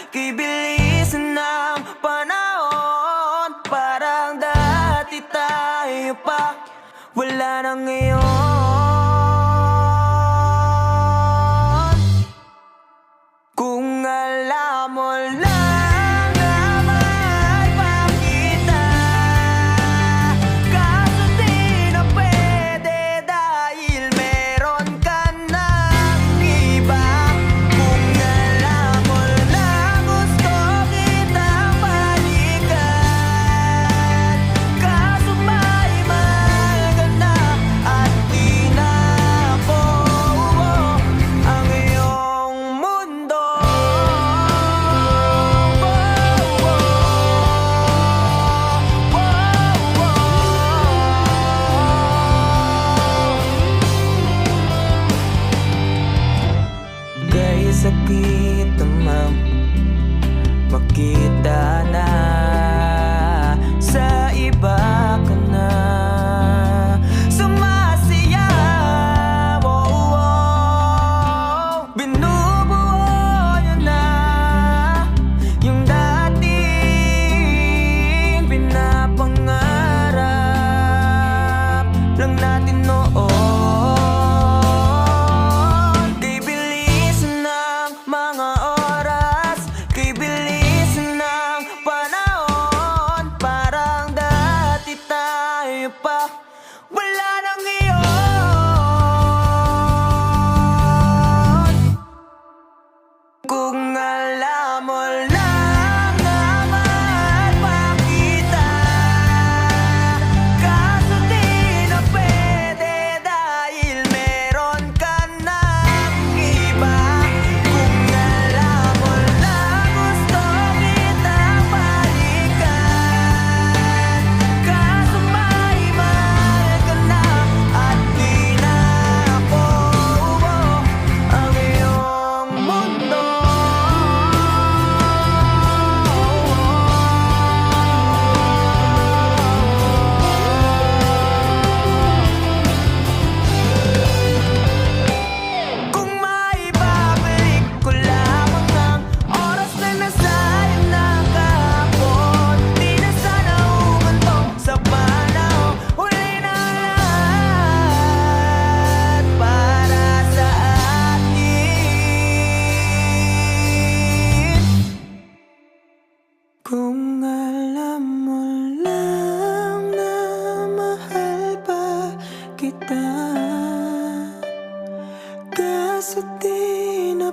Kay bilis ng panahon, parang dati tayo pa, wala na ngayon. Kung alam mo lang na mahal pa kita, kaso di na pwede dahil meron ka ng iba. Kung alam mo lang gusto kitang balikan, kaso may mahal ka na at di na ako ang iyong mundo. Kay sakit naman makita na sa iba ka na sumasayaw. Binubuo niya na yung dating pinapangarap lang natin noon. Kay bilis ng mga oras, kay bilis ng panahon, parang dati tayo pa, wala na ngayon. Kung alam mo lang na mahal pa kita, kaso di na pwede dahil meron ka ng iba. Kung alam mo lang gusto kitang balikan, kaso may mahal ka na at di na ako ang iyong mundo. Kung maibabalik ko lamang ang oras na nasayang ng kahapon, di na sana humantong sa panahon. Huli na lahat para sa atin. Kung alam mo lang na mahal pa kita, kaso di na